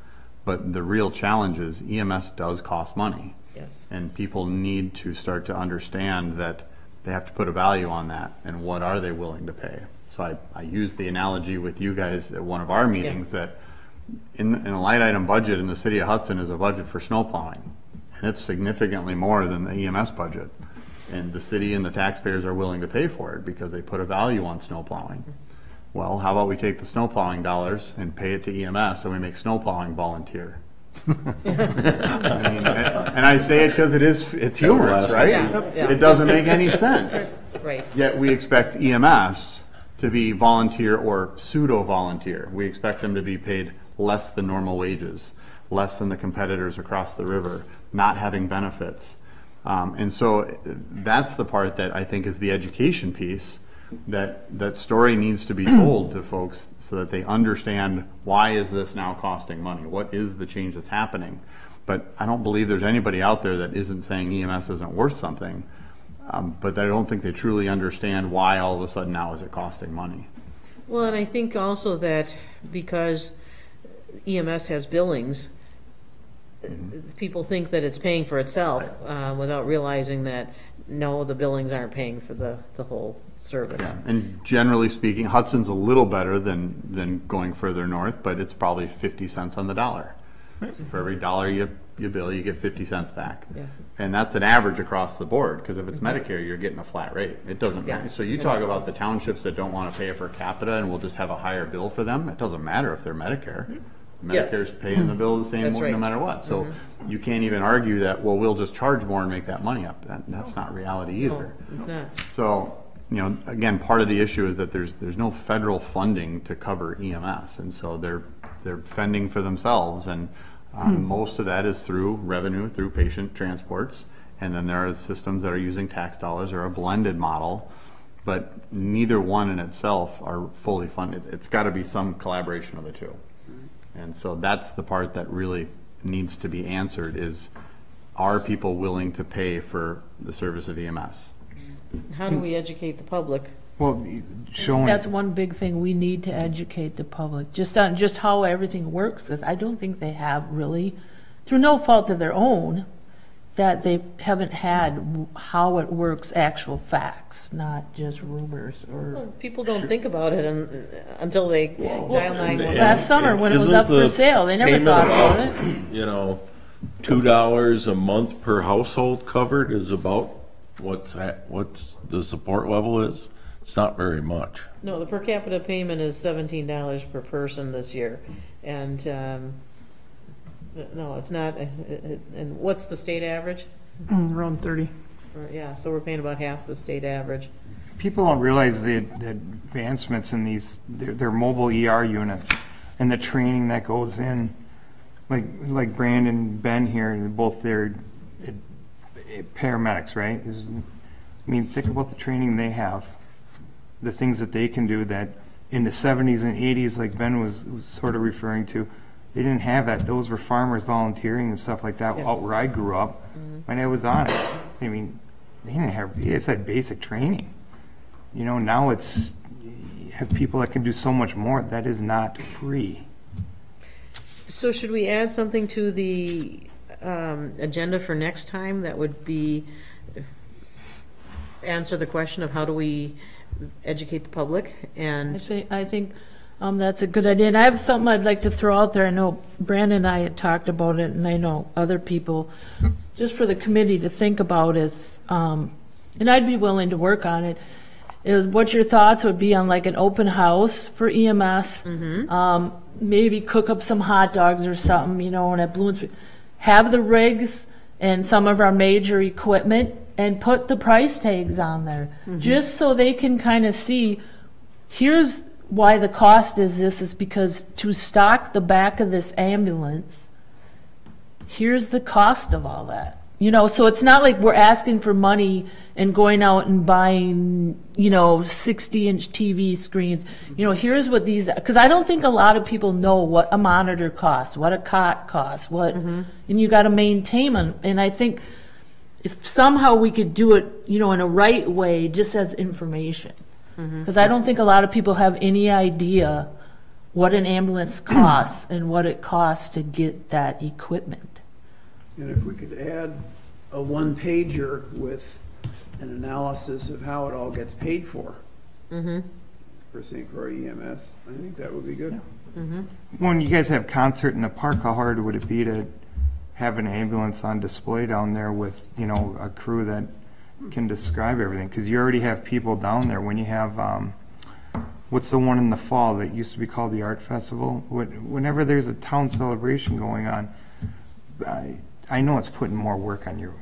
But the real challenge is EMS does cost money. Yes. And people need to start to understand that they have to put a value on that and what are they willing to pay. So I used the analogy with you guys at one of our meetings that in a light item budget in the city of Hudson is a budget for snow plowing. And it's significantly more than the EMS budget. And the city and the taxpayers are willing to pay for it because they put a value on snow plowing. Well, how about we take the snow plowing dollars and pay it to EMS and we make snow plowing volunteer? And I say it because it's humorous, right? Yeah. It doesn't make any sense. Right. Yet we expect EMS to be volunteer or pseudo-volunteer. We expect them to be paid less than normal wages, less than the competitors across the river, not having benefits. And so that's the part that I think is the education piece, that story needs to be told to folks so that they understand, why is this now costing money? What is the change that's happening? But I don't believe there's anybody out there that isn't saying EMS isn't worth something, but I don't think they truly understand why all of a sudden now is it costing money. Well, and I think also that because EMS has billings, people think that it's paying for itself without realizing that, no, the billings aren't paying for the whole service. Yeah. And generally speaking, Hudson's a little better than going further north, but it's probably 50 cents on the dollar. So for every dollar you bill, you get 50 cents back. Yeah. And that's an average across the board, because if it's Medicare, you're getting a flat rate. It doesn't matter. So you talk about the townships that don't want to pay it per capita and we'll just have a higher bill for them. It doesn't matter if they're Medicare. Medicare's paying the bill the same That's right. no matter what. So you can't even argue that, well, we'll just charge more and make that money up. That's not reality either. It's not. So you know, again, part of the issue is that there's no federal funding to cover EMS, and so they're fending for themselves, and most of that is through revenue, through patient transports, and then there are systems that are using tax dollars or a blended model, but neither one in itself are fully funded. It's got to be some collaboration of the two, and so that's the part that really needs to be answered: is are people willing to pay for the service of EMS? How do we educate the public? Well, showing. That's one big thing, we need to educate the public, just on just how everything works, because I don't think they have really, through no fault of their own, that they haven't had how it works, actual facts, not just rumors or. Well, people don't think about it until they dial 911. Last summer, when it was up for sale, they never thought about it. You know, $2 a month per household covered is about what's the support level is. It's not very much. No, the per capita payment is $17 per person this year, and no, it's not. And what's the state average? Around 30. Yeah, so we're paying about half the state average. People don't realize the advancements in these, their mobile ER units and the training that goes in. Like Brandon, Ben here, both they're paramedics, right? I mean, think about the training they have, the things that they can do that in the 70s and 80s, like Ben was sort of referring to, they didn't have that. Those were farmers volunteering and stuff like that. Yes. Out where I grew up, my dad was on it. I mean, they didn't have, it's that basic training. You know, now it's, you have people that can do so much more. That is not free. So should we add something to the agenda for next time that would be answer the question of how do we educate the public? And I think that's a good idea. And I have something I'd like to throw out there. I know Brandon and I had talked about it, and I know other people, just for the committee to think about is, and I'd be willing to work on it, is what your thoughts would be on like an open house for EMS. Maybe cook up some hot dogs or something, you know, and at Bloom's, have the rigs and some of our major equipment and put the price tags on there, just so they can kind of see, here's why the cost is this, is because to stock the back of this ambulance, here's the cost of all that. You know, so it's not like we're asking for money and going out and buying, you know, 60-inch TV screens. You know, here's what these, because I don't think a lot of people know what a monitor costs, what a cot costs, what, and you got to maintain them. And I think if somehow we could do it, you know, in a right way, just as information. Because I don't think a lot of people have any idea what an ambulance costs and what it costs to get that equipment. And if we could add a one-pager with an analysis of how it all gets paid for for St. Croix EMS, I think that would be good. When you guys have concert in the park, how hard would it be to have an ambulance on display down there with, you know, a crew that can describe everything? Because you already have people down there. When you have, what's the one in the fall that used to be called the Art Festival? Whenever there's a town celebration going on, I know it's putting more work on your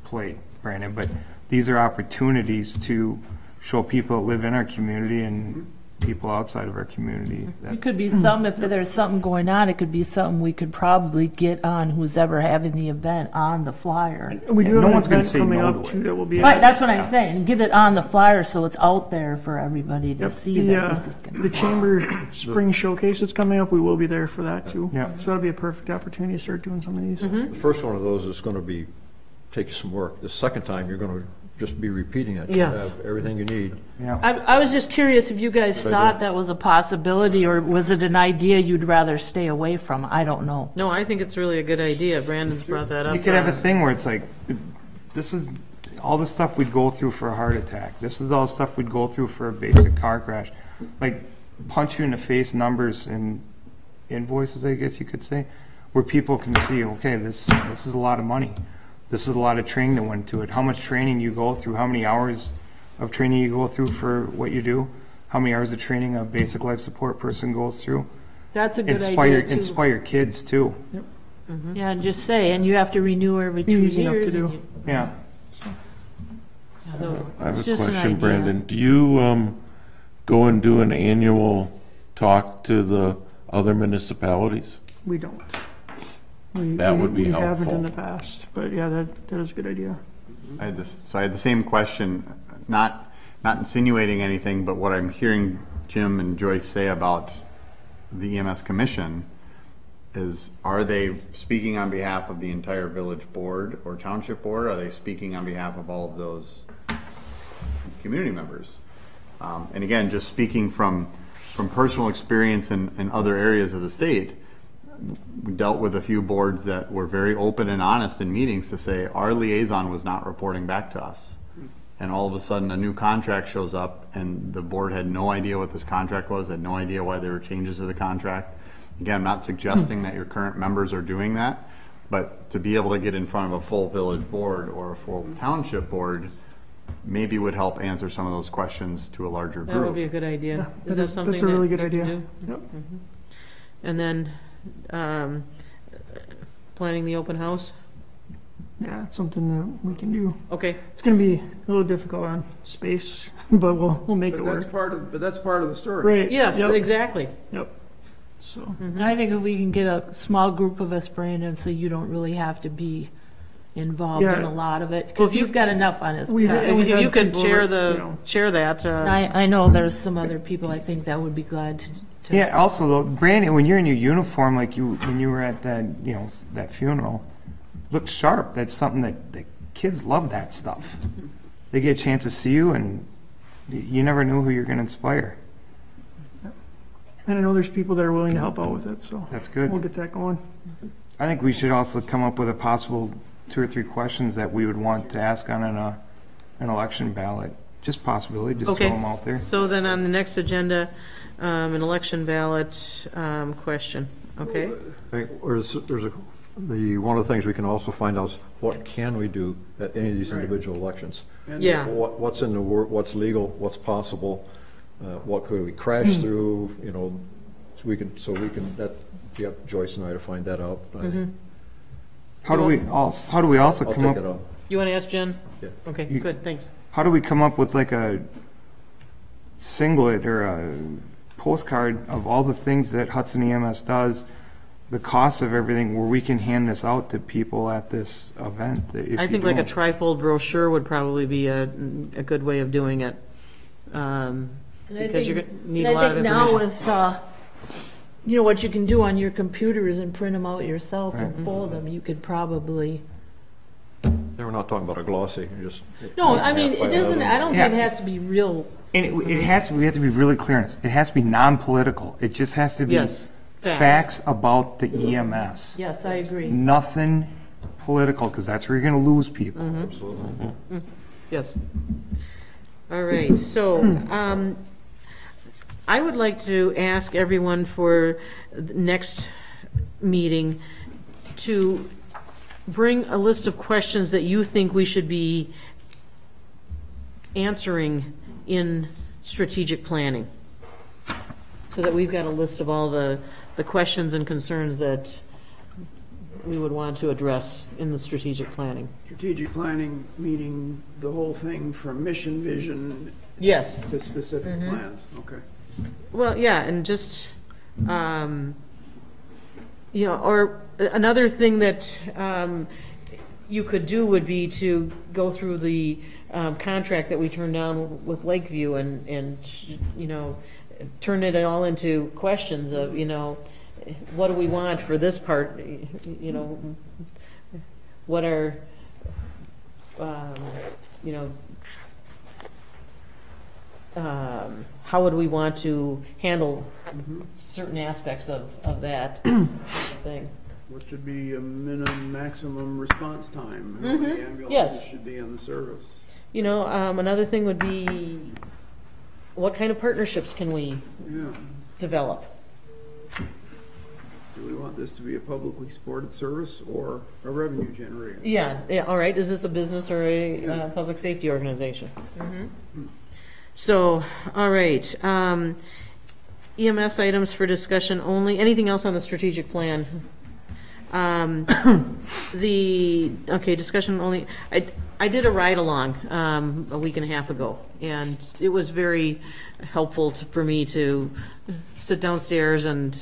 plate, Brandon, but these are opportunities to show people that live in our community and people outside of our community. It could be something, if there's something going on, it could be something we could probably get on who's ever having the event on the flyer. We do no have an one's gonna event say coming no up to too it. that will be. Right, that's what I'm saying. Get it on the flyer so it's out there for everybody to see the, that this is going to the Chamber Spring Showcase that's coming up, we will be there for that too. Yeah. So that'll be a perfect opportunity to start doing some of these. The first one of those is going to be, take some work. The second time, you're going to just be repeating it. Yes. You have everything you need. Yeah. I was just curious if you guys thought that was a possibility, or was it an idea you'd rather stay away from? I don't know. no, I think it's really a good idea. Brandon's brought that up. You could have a thing where it's like, this is all the stuff we'd go through for a heart attack. This is all the stuff we'd go through for a basic car crash. Like, punch you in the face numbers and invoices, I guess you could say, where people can see, okay, this is a lot of money. This is a lot of training that went to it. How much training you go through, how many hours of training you go through for what you do, how many hours of training a basic life support person goes through. That's a good idea too. Inspire kids too. Yeah, and just say, and you have to renew every 2 Easy enough years. to do. and you- Yeah. So I have it's a just an question, idea. Brandon. Do you go and do an annual talk to the other municipalities? We don't. That would be We haven't helpful. in the past, but yeah, that is a good idea. I had the same question, not insinuating anything, but what I'm hearing Jim and Joyce say about the EMS commission is, are they speaking on behalf of the entire village board or township board? Are they speaking on behalf of all of those community members? And again, just speaking from personal experience in other areas of the state, we dealt with a few boards that were very open and honest in meetings to say our liaison was not reporting back to us. And all of a sudden a new contract shows up and the board had no idea what this contract was, had no idea why there were changes to the contract. Again, I'm not suggesting that your current members are doing that, but to be able to get in front of a full village board or a full township board maybe would help answer some of those questions to a larger group. That would be a good idea. Is that something That's a really that good you can idea. do? Yep. And then, planning the open house? Yeah, it's something that we can do. Okay, It's going to be a little difficult on space, but we'll make it But that's work. part of the story. Right. yes, Yep. exactly. Yep. So, And I think if we can get a small group of us, Brandon, so you don't really have to be involved in Yeah. a lot of it, Well, because if he's got enough on his We've- plate. and we've If you had could people chair that, you know. chair that, I know there's some other people I think that would be glad to. Yeah, also though, Brandon, when you're in your uniform, like when you were at that, that funeral, look sharp. That's something that the kids love that stuff. They get a chance to see you and you never know who you're going to inspire. and I know there's people that are willing to help out with it, so That's good. we'll get that going. I think we should also come up with a possible 2 or 3 questions that we would want to ask on an election ballot. Just possibility, just throw okay. them out there. So then on the next agenda, an election ballot question, okay? One of the things we can also find out is what can we do at any of these individual elections? And Yeah, What's in the what's legal, what's possible, what could we crash through, so we can, get Joyce and I to find that out. How do we also I'll come take up? it up. you want to ask Jen? Yeah. Okay, You- good, thanks. How do we come up with like a singlet or a postcard of all the things that Hudson EMS does, the cost of everything, where we can hand this out to people at this event? I think like a trifold brochure would probably be a good way of doing it. Because you're going to need a lot of And I think information. now with, what you can do on your computers and print them out yourself and fold them, you could probably. We're not talking about a glossy, just. No, I mean, it doesn't, I don't think it Yeah. has to be real. And it has to. We have to be really clear on this. It has to be non-political. It just has to be Yes, facts about the EMS. Yes, I agree. Nothing political, because that's where you're going to lose people. Absolutely. Yes. All right, so I would like to ask everyone for the next meeting to bring a list of questions that you think we should be answering in strategic planning. So that we've got a list of all the questions and concerns that we would want to address in the strategic planning. Strategic planning, meaning the whole thing from mission, vision Yes. to specific plans, okay. Well, yeah, and just, or another thing that you could do would be to go through the contract that we turned down with Lakeview and turn it all into questions of, what do we want for this part, what are, how would we want to handle certain aspects of that thing? What should be a minimum, maximum response time? How many ambulances Yes. should be in the service? Another thing would be, what kind of partnerships can we Yeah. develop? Do we want this to be a publicly supported service or a revenue generator? Yeah, all right, is this a business or a public safety organization? So, all right, EMS items for discussion only. Anything else on the strategic plan? Discussion only, I did a ride-along a week and a half ago, and it was very helpful for me to sit downstairs and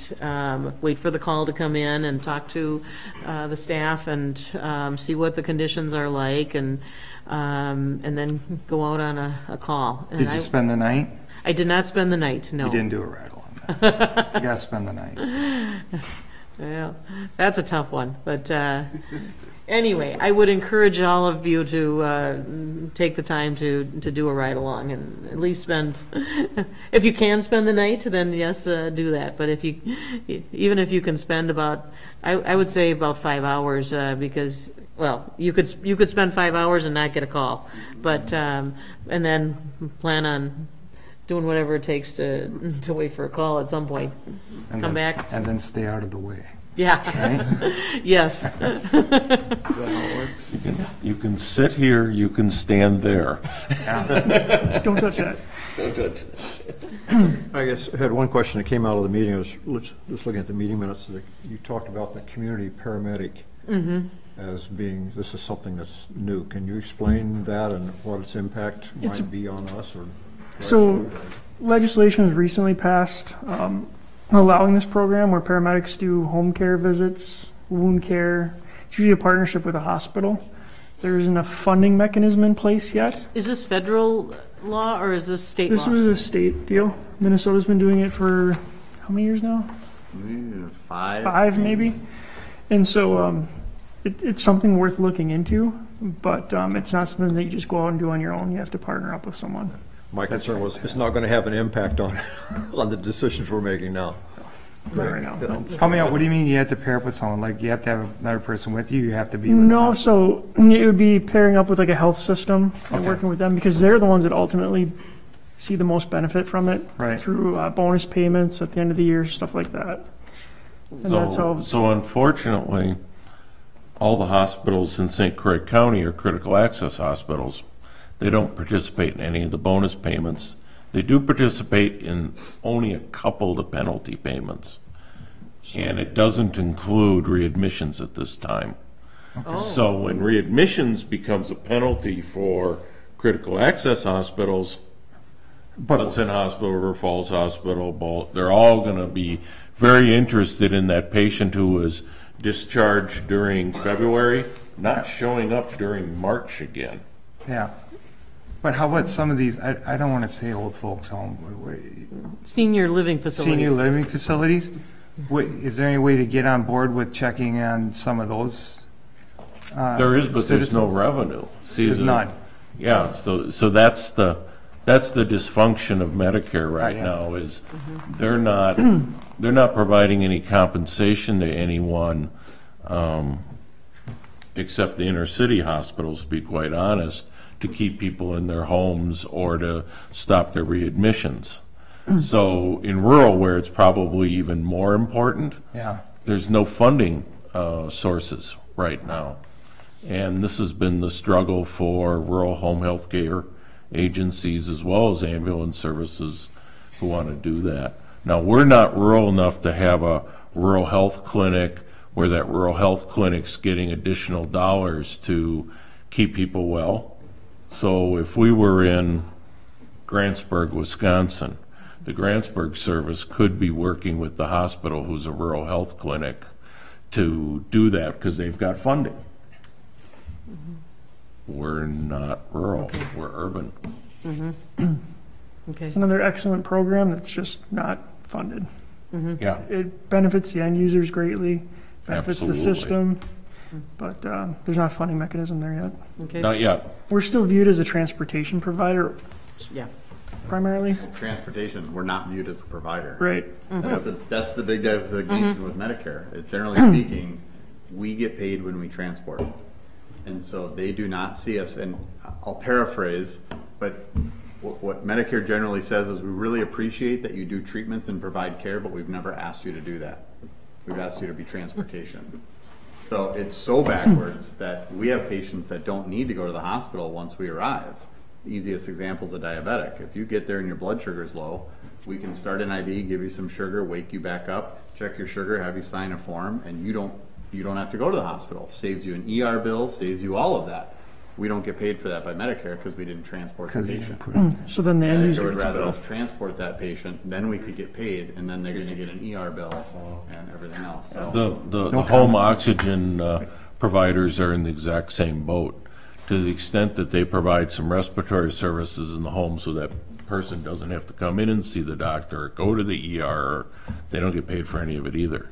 wait for the call to come in and talk to the staff and see what the conditions are like, and then go out on a call. And Did you spend the night? I did not spend the night, no. You didn't do a ride along. You gotta spend the night. Yeah, that's a tough one, but anyway, I would encourage all of you to take the time to do a ride along and at least spend, if you can spend the night, then yes, do that. But even if you can spend about, I would say about 5 hours, because, well, you could spend 5 hours and not get a call, but and then plan on doing whatever it takes to wait for a call at some point. And Come then, back. And then stay out of the way. Yeah. Right? Yes. Is that how it works? You can sit here, you can stand there. Don't touch that. I guess I had one question that came out of the meeting. I was just looking at the meeting minutes. You talked about the community paramedic as being, this is something that's new. Can you explain that and what its impact might be on us? Or So legislation was recently passed allowing this program where paramedics do home care visits, wound care. It's usually a partnership with a hospital. There isn't a funding mechanism in place yet. Is this federal law or is this state This law? was a state deal. Minnesota's been doing it for how many years now? 5. 5 maybe. And so it's something worth looking into, but it's not something that you just go out and do on your own. You have to partner up with someone. my concern was it's not going to have an impact on on the decisions we're making now. Not right now. Help me out. What do you mean you have to pair up with someone? Like you have to have another person with you? You have to be with No, the so it would be pairing up with like a health system and working with them because they're the ones that ultimately see the most benefit from it Right. through bonus payments at the end of the year, stuff like that. And that's how. So unfortunately, all the hospitals in St. Croix County are critical access hospitals. They don't participate in any of the bonus payments. They do participate in only a couple of the penalty payments. And it doesn't include readmissions at this time. So when readmissions becomes a penalty for critical access hospitals, Hudson Hospital, River Falls Hospital, they're all going to be very interested in that patient who was discharged during February, not showing up during March again. Yeah. But how about some of these, I don't want to say old folks home, Senior living facilities. senior living facilities? Is there any way to get on board with checking on some of those? There is, but there's no citizens? revenue. See, There's none. Yeah, so that's the dysfunction of Medicare right yeah. now is they're not providing any compensation to anyone except the inner city hospitals, to be quite honest, to keep people in their homes or to stop their readmissions. So in rural, where it's probably even more important, Yeah. there's no funding sources right now. And this has been the struggle for rural home health care agencies as well as ambulance services who want to do that. Now, we're not rural enough to have a rural health clinic where that rural health clinic's getting additional dollars to keep people well. So if we were in Grantsburg, Wisconsin, the Grantsburg service could be working with the hospital, who's a rural health clinic, to do that because they've got funding. We're not rural, we're urban. Okay. It's another excellent program that's just not funded. Yeah, It benefits the end users greatly, benefits the Absolutely. system, but there's not a funding mechanism there yet. Okay. not yet. We're still viewed as a transportation provider Yeah. primarily, Transportation, we're not viewed as a provider. right? That's the big designation with Medicare. Generally speaking, we get paid when we transport. And so they do not see us, and I'll paraphrase, but what Medicare generally says is we really appreciate that you do treatments and provide care, but we've never asked you to do that. We've asked you to be transportation. So it's so backwards that we have patients that don't need to go to the hospital once we arrive. The easiest example is a diabetic. If you get there and your blood sugar is low, we can start an IV, give you some sugar, wake you back up, check your sugar, have you sign a form, and you don't you don't have to go to the hospital. Saves you an ER bill, saves you all of that. We don't get paid for that by Medicare because we didn't transport the patient. So then the end Medicare user would gets a rather bill. us transport that patient, then we could get paid, and then they're gonna get an ER bill and everything else, so. The home oxygen providers are in the exact same boat. To the extent that they provide some respiratory services in the home so that person doesn't have to come in and see the doctor or go to the ER, they don't get paid for any of it either.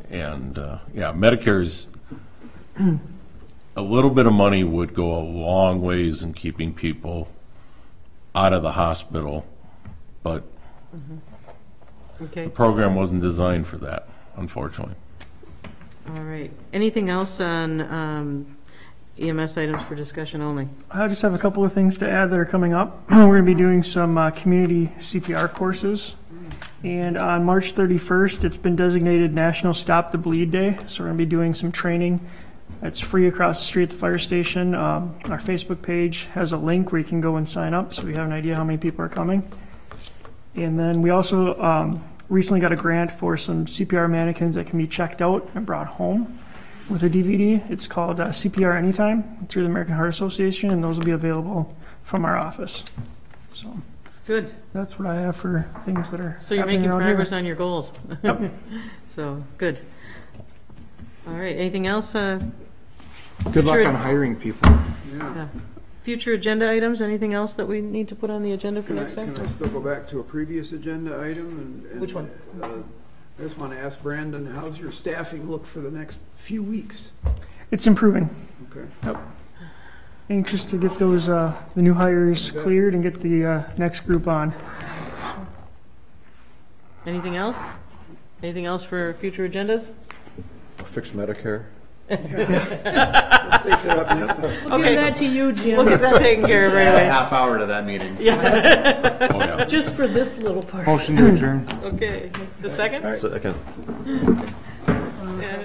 And, yeah, Medicare's, a little bit of money would go a long ways in keeping people out of the hospital, but Okay, the program wasn't designed for that, unfortunately. all right. Anything else on EMS items for discussion only? I just have a couple of things to add that are coming up. We're going to be doing some community CPR courses. And on March 31st, it's been designated National Stop the Bleed Day. So we're going to be doing some training. It's free across the street at the fire station. Our Facebook page has a link where you can go and sign up, so we have an idea how many people are coming. And then we also recently got a grant for some CPR mannequins that can be checked out and brought home with a DVD. It's called CPR Anytime through the American Heart Association, and those will be available from our office. So Good. that's what I have for things that are So you're happening making around here. progress on your goals. So, good. All right, anything else? Good luck Sure. on hiring people. Yeah. Future agenda items, anything else that we need to put on the agenda for Can I next time? still go back to a previous agenda item? And Which one? I just want to ask Brandon, how's your staffing look for the next few weeks? It's improving. Okay. Anxious to get those the new hires cleared and get the next group on. Anything else? Anything else for future agendas? Fix Medicare. Let's take that up next time. We'll give that to you, We'll Jim, get that taken care of right Add a away. half hour to that meeting. Oh, yeah. just for this little part. Motion to adjourn. Okay, the second? Second. Yeah.